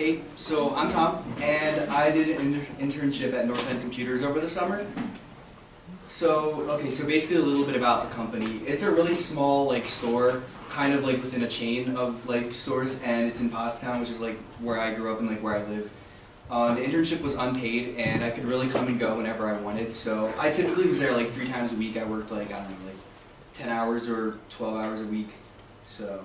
Hey, so I'm Tom, and I did an internship at Northland Computers over the summer. So basically a little bit about the company. It's a really small store, kind of within a chain of stores, and it's in Pottstown, which is where I grew up and where I live. The internship was unpaid, and I could really come and go whenever I wanted. So I typically was there 3 times a week. I worked 10 hours or 12 hours a week. So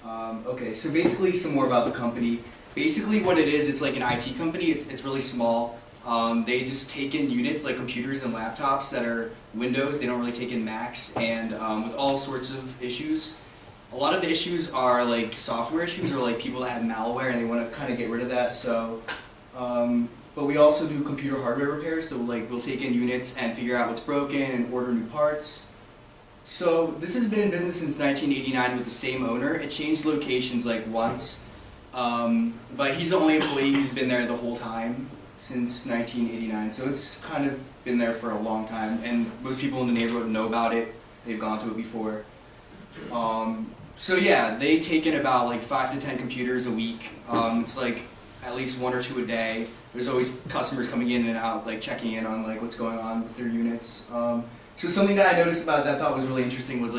so basically some more about the company. Basically what it is, it's like an IT company. It's really small. They just take in units like computers and laptops that are Windows. They don't really take in Macs, and with all sorts of issues. A lot of the issues are software issues, or people that have malware and they want to kind of get rid of that. So, but we also do computer hardware repairs. So we'll take in units and figure out what's broken and order new parts. So this has been in business since 1989 with the same owner. It changed locations once, but he's the only employee who's been there the whole time since 1989. So it's kind of been there for a long time, and most people in the neighborhood know about it. They've gone to it before. So yeah, they take in about 5 to 10 computers a week. It's at least 1 or 2 a day. There's always customers coming in and out, checking in on what's going on with their units. So something that I noticed about that I thought was really interesting was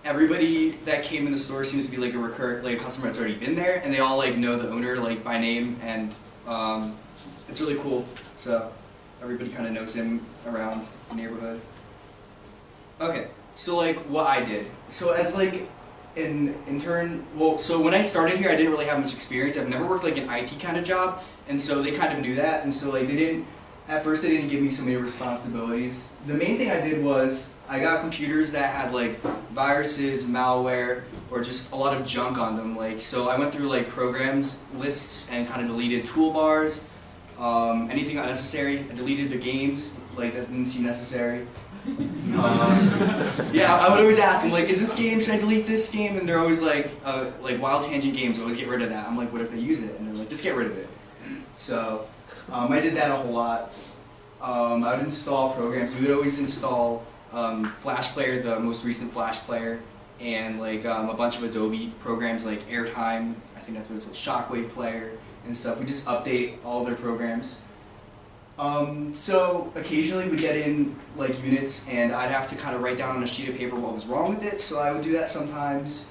everybody that came in the store seems to be a customer that's already been there, and they all know the owner by name, and it's really cool. So everybody kind of knows him around the neighborhood. Okay, so what I did. So as an intern, so when I started here, I didn't really have much experience. I've never worked an IT kind of job, and so they kind of knew that, and so they didn't. At first, they didn't give me so many responsibilities. The main thing I did was I got computers that had viruses, malware, or just a lot of junk on them. So I went through programs lists and kind of deleted toolbars, anything unnecessary. I deleted the games that didn't seem necessary. Yeah, I would always ask them is this game, should I delete this game? And they're always Wild Tangent games, always get rid of that. I'm what if they use it? And they're just get rid of it. So. I did that a whole lot. I would install programs. We would always install Flash Player, the most recent Flash Player, and a bunch of Adobe programs like Airtime, I think that's what it's called, Shockwave Player, and stuff. We just update all of their programs. So occasionally we'd get in units, and I'd have to kind of write down on a sheet of paper what was wrong with it, so I would do that sometimes.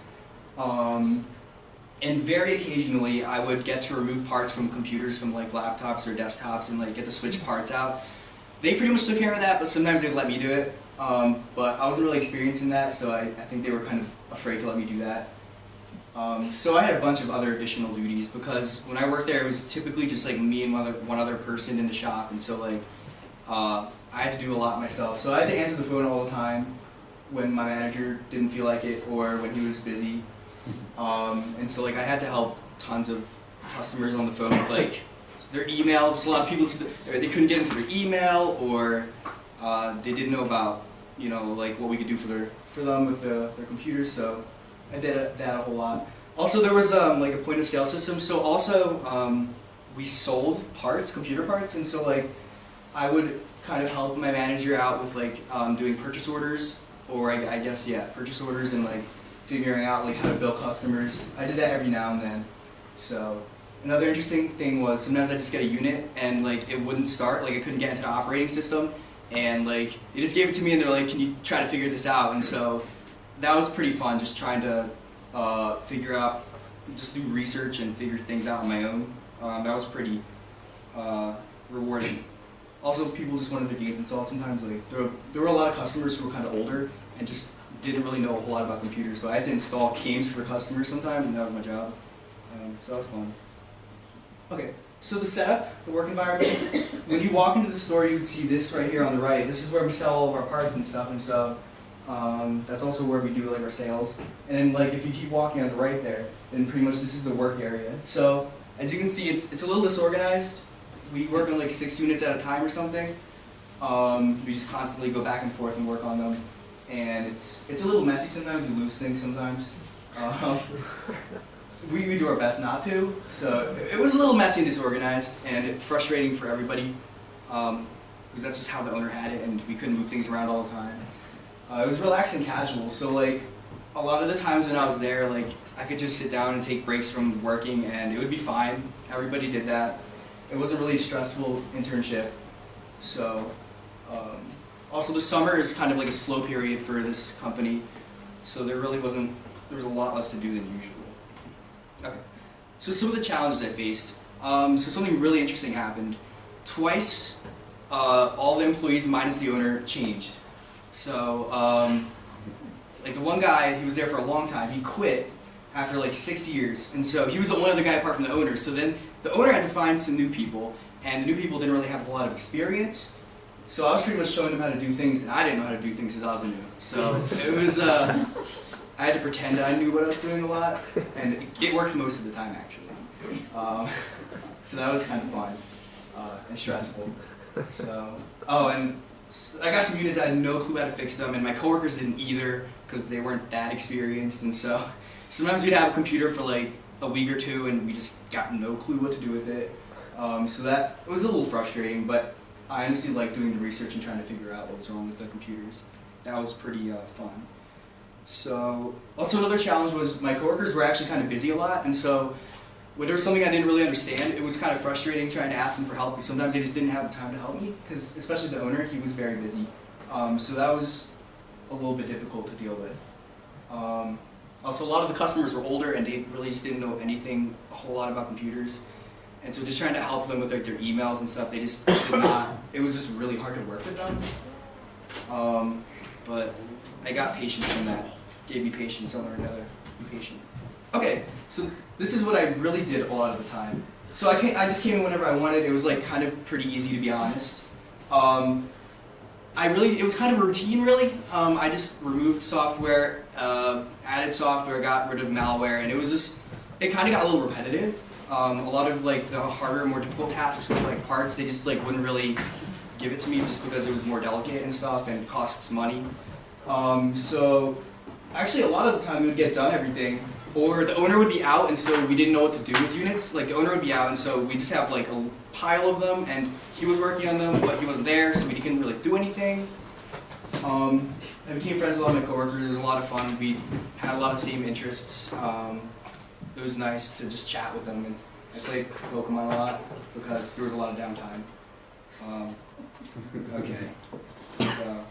And very occasionally, I would get to remove parts from computers, from laptops or desktops, and get to switch parts out. They pretty much took care of that, but sometimes they'd let me do it. But I wasn't really experienced in that, so I think they were kind of afraid to let me do that. So I had a bunch of other additional duties, because when I worked there, it was typically just me and one other person in the shop, and so I had to do a lot myself. So I had to answer the phone all the time when my manager didn't feel like it, or when he was busy. And so I had to help tons of customers on the phone with their email. Just a lot of people, they couldn't get into their email, or they didn't know about what we could do for them with their computers. So I did that a whole lot. Also, there was a point of sale system. So also we sold parts, computer parts, and so I would kind of help my manager out with doing purchase orders, or I guess purchase orders, and figuring out how to bill customers. I did that every now and then. So another interesting thing was sometimes I just get a unit and it wouldn't start, I couldn't get into the operating system, and they just gave it to me and they're can you try to figure this out? And so that was pretty fun, just trying to figure out, just do research and figure things out on my own. That was pretty rewarding. Also, people just wanted their games installed sometimes. There were a lot of customers who were kind of older and just didn't really know a whole lot about computers, so I had to install games for customers sometimes, and that was my job. So that was fun. Okay, so the setup, the work environment. When you walk into the store, you would see this right here on the right. This is where we sell all of our parts and stuff, and so that's also where we do our sales. And then if you keep walking on the right there, then pretty much this is the work area. So as you can see, it's a little disorganized. We work on 6 units at a time or something. We just constantly go back and forth and work on them. And it's a little messy sometimes. We lose things sometimes. We do our best not to. So it was a little messy and disorganized, and frustrating for everybody, because that's just how the owner had it, and we couldn't move things around all the time. It was relaxed and casual. So a lot of the times when I was there, like, I could just sit down and take breaks from working and it would be fine. Everybody did that. It wasn't really a stressful internship. So, also the summer is kind of like a slow period for this company. So there was a lot less to do than usual. Okay, so some of the challenges I faced. So something really interesting happened. Twice, all the employees minus the owner changed. So, like the one guy, he was there for a long time, he quit after like 6 years, and so he was the only other guy apart from the owner. So then the owner had to find some new people, and the new people didn't really have a lot of experience. So I was pretty much showing them how to do things, and I didn't know how to do things because I was new. So it was, I had to pretend I knew what I was doing a lot, and it worked most of the time actually. So that was kind of fun and stressful. So, oh, and I got some units I had no clue how to fix them, and my coworkers didn't either because they weren't that experienced, and so sometimes we'd have a computer for like a week or two and we just got no clue what to do with it. So that it was a little frustrating, but I honestly liked doing the research and trying to figure out what was wrong with the computers. That was pretty fun. So, also another challenge was my coworkers were actually kind of busy a lot, and so when there was something I didn't really understand, it was kind of frustrating trying to ask them for help, because sometimes they just didn't have the time to help me, because especially the owner, he was very busy. So that was a little bit difficult to deal with. Also, a lot of the customers were older, and they really just didn't know anything, a whole lot about computers. And so just trying to help them with like, their emails and stuff, they just did not, it was just really hard to work with them. But I got patience from that. Gave me patience, I learned how to be patient. Okay, so this is what I really did a lot of the time. So I just came in whenever I wanted. It was like kind of pretty easy, to be honest. It was kind of a routine, really. I just removed software, added software, got rid of malware, and it kind of got a little repetitive. A lot of like the harder, more difficult tasks with like parts, they just like wouldn't really give it to me just because it was more delicate and stuff and it costs money. So actually a lot of the time we would get done everything, or the owner would be out and so we didn't know what to do with units. Like the owner would be out and so we just have like a pile of them and he was working on them but he wasn't there so we couldn't really do anything. I became friends with a lot of my coworkers. It was a lot of fun. We had a lot of same interests. It was nice to just chat with them, and I played Pokemon a lot because there was a lot of downtime. Okay, so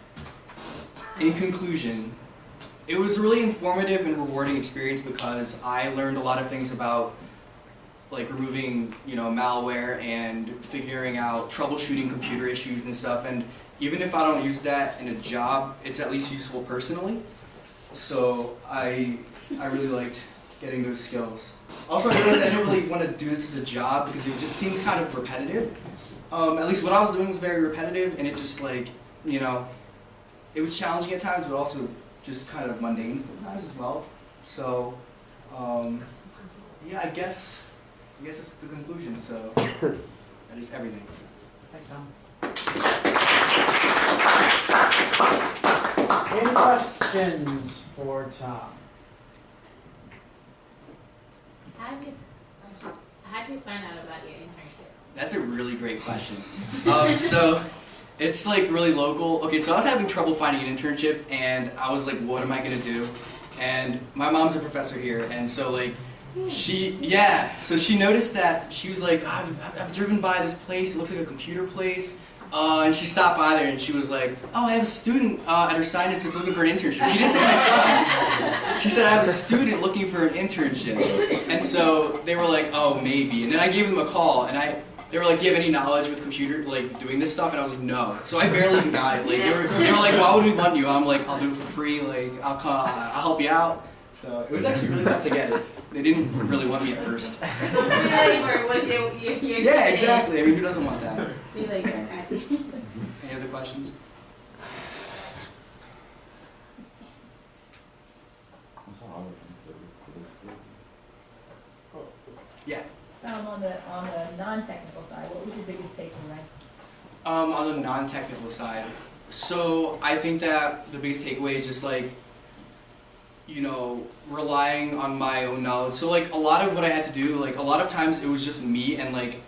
in conclusion, it was a really informative and rewarding experience because I learned a lot of things about like removing, malware and figuring out troubleshooting computer issues and stuff. And even if I don't use that in a job, it's at least useful personally. So I really liked getting those skills. Also, I realized I didn't really want to do this as a job because it just seems kind of repetitive. At least what I was doing was very repetitive, and it just like, it was challenging at times, but also just kind of mundane sometimes as well. So, yeah, I guess that's the conclusion. So that is everything. Thanks, Tom. Any questions for Tom? How did you find out about your internship? That's a really great question. So it's like really local. Okay, so I was having trouble finding an internship, and I was like, what am I gonna do? And my mom's a professor here, and so like so she noticed that. She was like, I've driven by this place. It looks like a computer place. And she stopped by there and she was like, oh, I have a student at her sinus that's looking for an internship. She didn't say my son. She said, I have a student looking for an internship. And so they were like, oh, maybe. And then I gave them a call and they were like, do you have any knowledge with computer, like doing this stuff? And I was like, no. So I barely even got it. Like they were like, why would we want you? I'm like, I'll do it for free. Like I'll help you out. So it was actually really tough to get it. They didn't really want me at first. Yeah, exactly. I mean, who doesn't want that? Any other questions? Yeah. On the non-technical side, what was your biggest takeaway? On the non-technical side, so I think that the biggest takeaway is just like, relying on my own knowledge. So like a lot of what I had to do, like a lot of times it was just me and like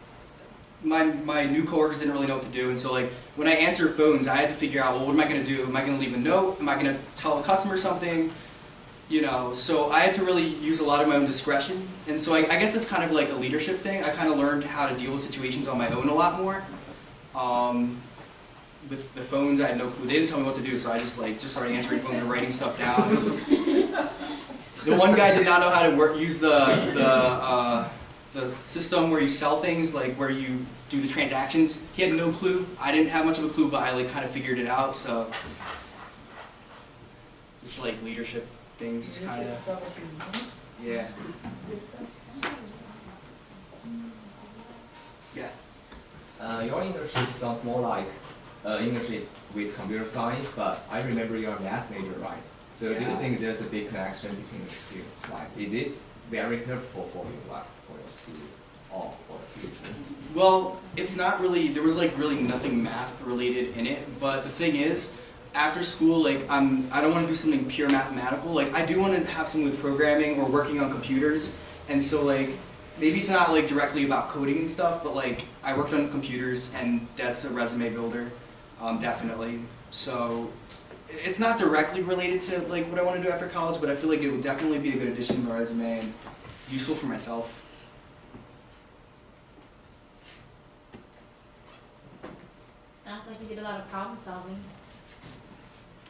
my new coworkers didn't really know what to do. And so like when I answered phones, I had to figure out, well, what am I going to do? Am I going to leave a note? Am I going to tell a customer something? you know, so I had to really use a lot of my own discretion. And so I guess it's kind of like a leadership thing. I kind of learned how to deal with situations on my own a lot more. With the phones, I had no clue. They didn't tell me what to do, so I just started answering phones and writing stuff down. The one guy did not know how to use the system where you sell things, like where you do the transactions. He had no clue. I didn't have much of a clue, but I like kind of figured it out. So just like leadership things, kind of. Yeah. Yeah. Your internship sounds more like internship with computer science, but I remember you're a math major, right? So do you think there's a big connection between the two? Like, is it very helpful for you, like, for your school or for the future? Well, it's not really, there was like really nothing math related in it, but the thing is, after school, like I don't want to do something pure mathematical. Like I do want to have something with programming or working on computers, and so like maybe it's not like directly about coding and stuff, but like I worked on computers and that's a resume builder, definitely. So it's not directly related to like what I want to do after college, but I feel like it would definitely be a good addition to my resume and useful for myself. Sounds like you did a lot of problem solving.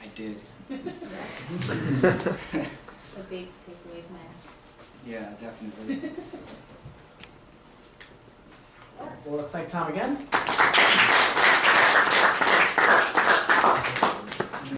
I did. A big takeaway of math. Yeah, definitely. Well, let's thank Tom again.